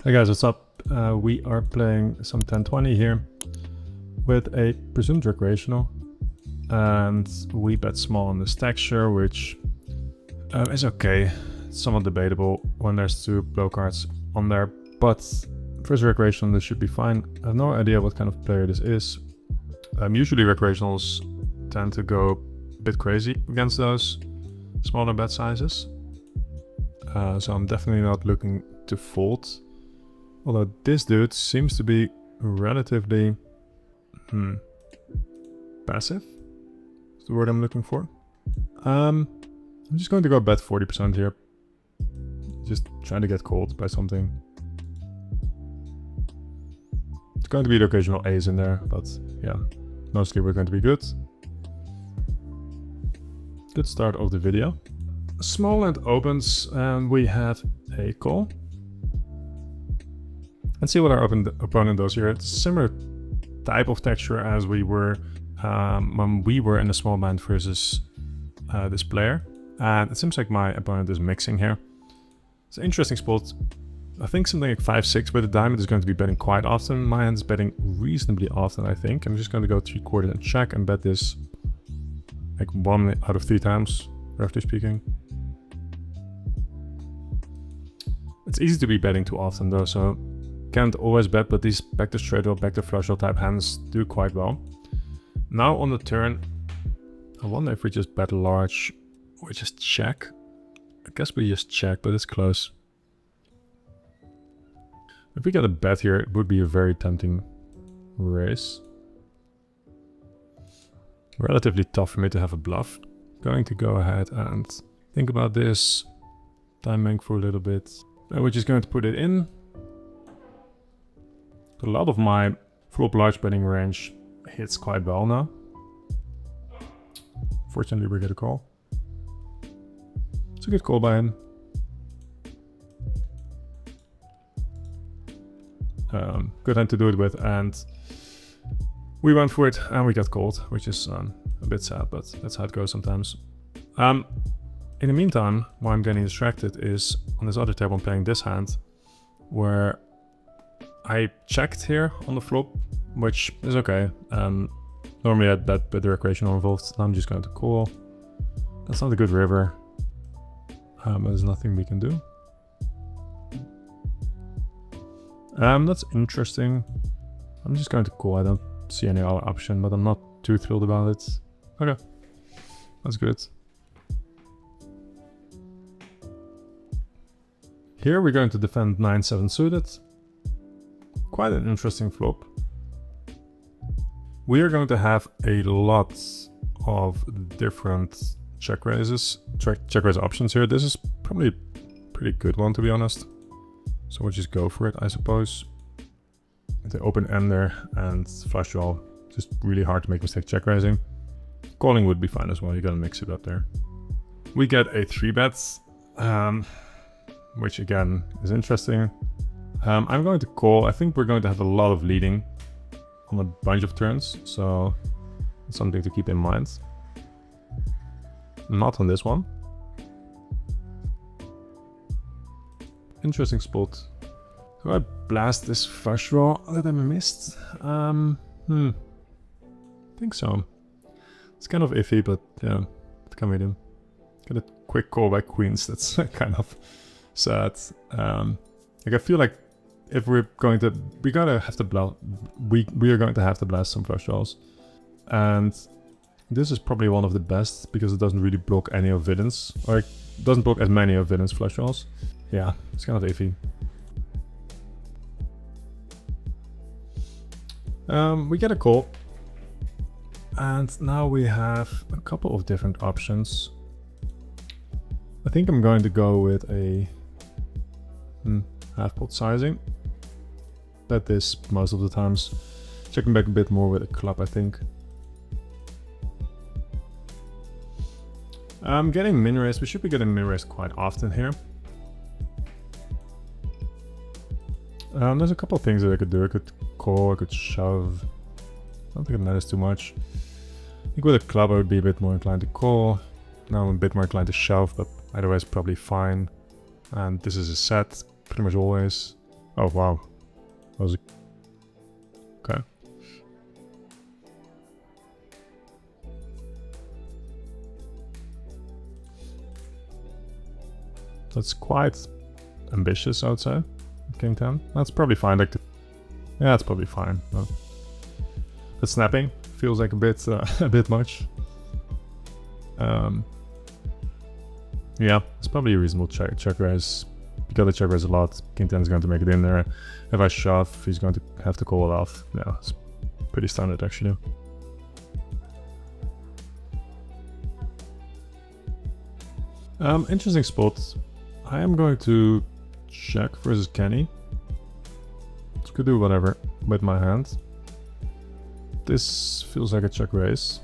Hey guys, what's up? We are playing some 10-20 here with a presumed recreational, and we bet small on this texture, which is okay. It's somewhat debatable when there's two blow cards on there, but first recreational, this should be fine. I have no idea what kind of player this is. Usually recreationals tend to go a bit crazy against those smaller bet sizes, so I'm definitely not looking to fold. Although this dude seems to be relatively passive, is the word I'm looking for. I'm just going to go bet 40% here. Just trying to get called by something. It's going to be the occasional ace in there, but yeah, mostly we're going to be good. Good start of the video. Small hand opens and we have a call. And see what our opponent does here. It's a similar type of texture as we were when we were in a small blind versus this player. And it seems like my opponent is mixing here. It's an interesting spot. I think something like 5-6 with a diamond is going to be betting quite often. My hand is betting reasonably often, I think. I'm just going to go 3/4 and check and bet this like 1 out of 3 times, roughly speaking. It's easy to be betting too often though, so can't always bet, but these back to straight draw, back to flush draw type hands do quite well. Now on the turn, I wonder if we just bet large or just check. I guess we just check, but it's close. If we get a bet here, it would be a very tempting raise. Relatively tough for me to have a bluff. Going to go ahead and think about this, timing for a little bit. And we're just going to put it in. A lot of my flop large betting range hits quite well now. Fortunately, we get a call. It's a good call by him. Good hand to do it with, and we went for it and we got called, which is a bit sad, but that's how it goes sometimes. In the meantime, why I'm getting distracted is on this other table I'm playing this hand, where I checked here on the flop, which is okay. Normally I'd bet with the recreational involved. Now I'm just going to call. That's not a good river. There's nothing we can do. That's interesting. I'm just going to call. I don't see any other option, but I'm not too thrilled about it. Okay, that's good. Here we're going to defend 9-7 suited. Quite an interesting flop. We are going to have a lot of different check raise options here. This is probably a pretty good one, to be honest. So we'll just go for it, I suppose. The open ender and flush draw, just really hard to make mistake check raising. Calling would be fine as well. You gotta mix it up there. We get a 3-bet, which again is interesting. I'm going to call. I think we're going to have a lot of leading on a bunch of turns, so it's something to keep in mind. Not on this one. Interesting spot. Do I blast this flush draw that I missed? I think so. It's kind of iffy, but yeah, what can we do? Get a quick call by queens. That's kind of sad. Like I feel like if we're going to, we are going to have to blast some flush draws, and this is probably one of the best because it doesn't really block any of Vidden's, or it doesn't block as many of Vidden's flush draws. Yeah, it's kind of iffy. We get a call, and now we have a couple of different options. I think I'm going to go with a half pot sizing. Bet this most of the times. Checking back a bit more with a club, I think. I'm getting min raise. We should be getting min raise quite often here. There's a couple of things that I could do. I could call, I could shove. I don't think it matters too much. I think with a club I would be a bit more inclined to call. Now I'm a bit more inclined to shove, but otherwise probably fine. And this is a set, pretty much always. Oh, wow. That was okay. That's quite ambitious, I would say. King 10. That's probably fine. Like, yeah, it's probably fine. But the snapping feels like a bit a bit much. Yeah, it's probably a reasonable check raise. You gotta check raise a lot. King 10 is going to make it in there. If I shove, he's going to have to call it off. Yeah, it's pretty standard actually. Interesting spot. I am going to check versus Kenny. Could do whatever with my hand. This feels like a check raise.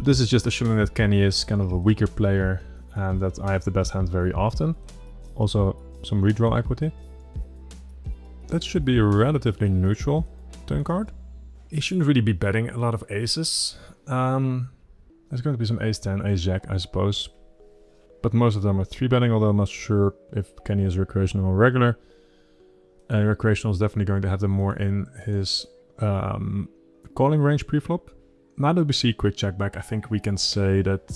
This is just assuming that Kenny is kind of a weaker player and that I have the best hand very often. Also some redraw equity. That should be a relatively neutral turn card. He shouldn't really be betting a lot of aces. There's going to be some ace 10, ace jack, I suppose. But most of them are 3-betting, although I'm not sure if Kenny is recreational or regular. Recreational is definitely going to have them more in his calling range pre-flop. Now that we see quick check back, I think we can say that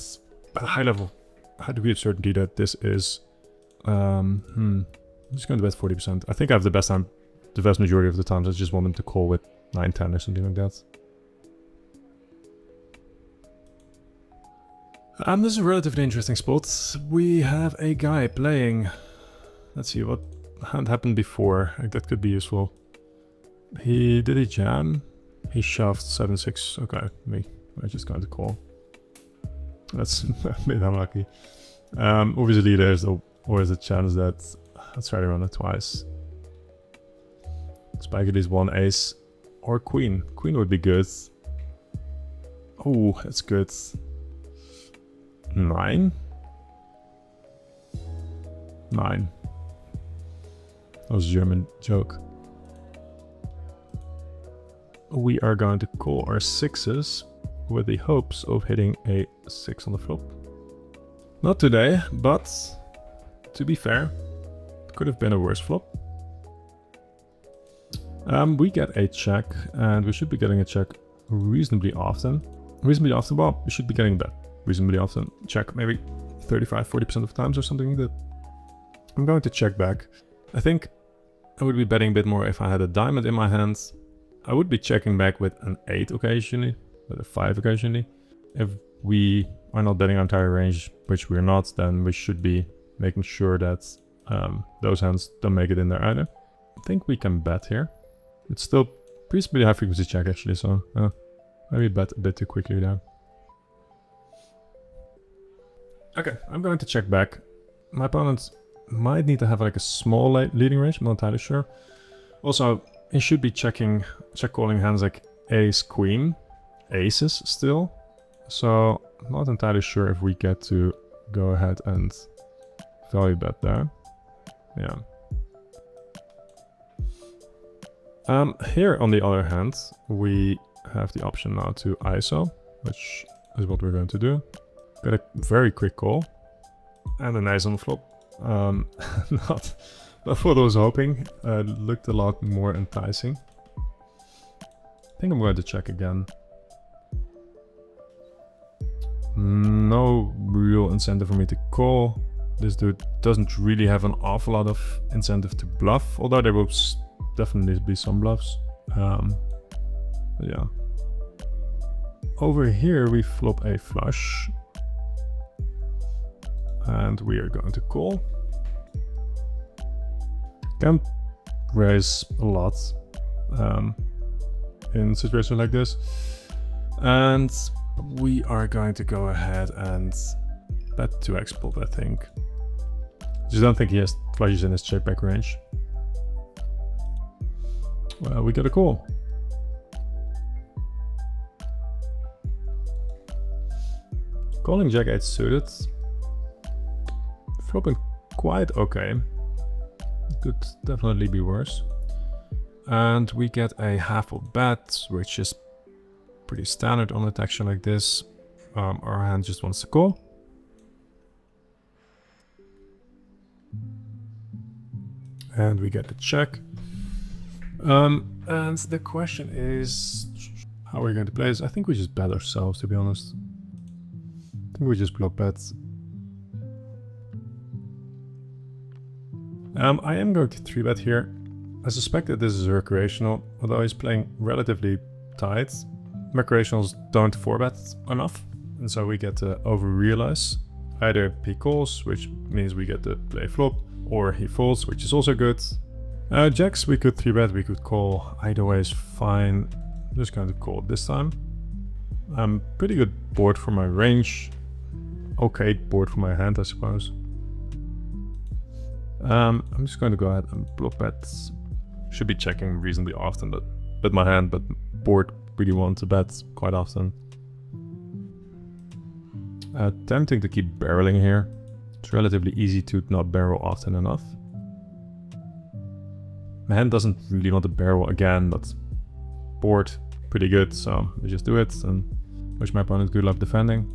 at a high level, high degree of certainty that this is... I'm just going to bet 40%. I think I have the best time, the vast majority of the times. I just want him to call with 9-10 or something like that. This is a relatively interesting spot. We have a guy playing... Let's see, what hand happened before? That could be useful. He did a jam. He shoved 7-6. Okay, I just going to call. That's a bit unlucky. Obviously, there's always a chance that... Let's try to run it twice. Spike it is 1 ace or queen. Queen would be good. Oh, that's good. 9? 9. That was a German joke. We are going to call our 6s with the hopes of hitting a 6 on the flop. Not today, but to be fair, it could have been a worse flop. We get a check, and we should be getting a check reasonably often. Well, we should be getting that reasonably often. Check maybe 35-40% of times or something like that. I'm going to check back. I think I would be betting a bit more if I had a diamond in my hands. I would be checking back with an 8 occasionally, with a 5 occasionally. If we are not betting our entire range, which we're not, then we should be making sure that those hands don't make it in there either. I think we can bet here. It's still pretty high frequency check actually, so maybe bet a bit too quickly there. Okay, I'm going to check back. My opponent might need to have like a small leading range, I'm not entirely sure. Also, he should be check calling hands like ace, queen, aces still. So I'm not entirely sure if we get to go ahead and value bet there. Yeah. Here on the other hand, we have the option now to ISO, which is what we're going to do. Got a very quick call and a nice on the flop. Not what I was hoping. Looked a lot more enticing. I think I'm going to check again. No real incentive for me to call. This dude doesn't really have an awful lot of incentive to bluff, although there will definitely be some bluffs. Yeah. Over here we flop a flush. And we are going to call. Can raise a lot in situations like this. And we are going to go ahead and bet 2x pot, I think. Just don't think he has flushes in his check back range. Well, we get a call. Calling jack 8 suited. Flopping quite okay. Could definitely be worse. And we get a half of bet, which is pretty standard on a texture like this. Our hand just wants to call. And we get a check. And the question is, how are we going to play this? I think we just bet ourselves, to be honest. I think we just block bets. I am going to 3-bet here. I suspect that this is a recreational, although he's playing relatively tight. Recreationals don't 4-bet enough, and so we get to over-realize. Either he calls, which means we get to play flop, or he folds, which is also good. Jacks, we could 3-bet, we could call. Either way is fine. I'm just going to call this time. Pretty good board for my range. Okay board for my hand, I suppose. I'm just going to go ahead and block bets. Should be checking reasonably often, but my hand, but board really wants to bet quite often. Tempting to keep barreling here. It's relatively easy to not barrel often enough. My hand doesn't really want to barrel again, but board pretty good, so we just do it and wish my opponent good luck defending.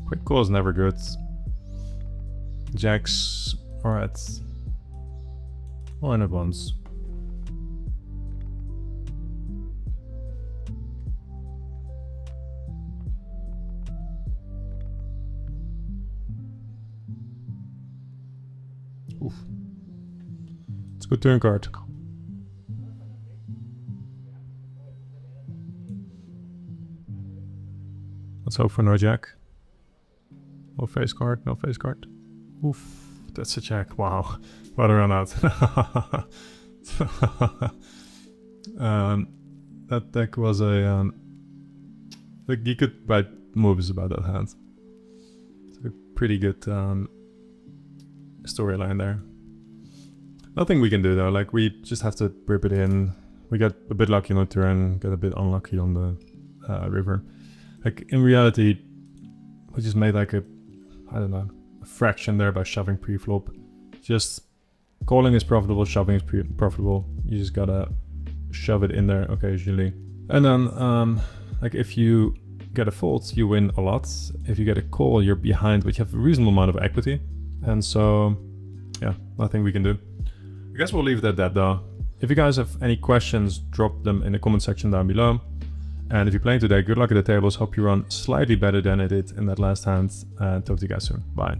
Quick call is never good. Jacks, alright. All in at once. Oof. It's a good turn card. Let's hope for no jack. No face card, no face card. Oof, that's a jack. Wow, what a run out. That deck was a... like you could write movies about that hand. It's a pretty good storyline there. Nothing we can do though, like we just have to rip it in. We got a bit lucky on the turn, got a bit unlucky on the river. Like in reality, we just made like a, I don't know, a fraction there by shoving pre-flop. Just calling is profitable, shoving is profitable. You just gotta shove it in there occasionally. And then like if you get a fold, you win a lot. If you get a call, you're behind, but you have a reasonable amount of equity. And so, yeah, nothing we can do. I guess we'll leave it at that though. If you guys have any questions, drop them in the comment section down below. And if you're playing today, good luck at the tables. Hope you run slightly better than I did in that last hand. And talk to you guys soon. Bye.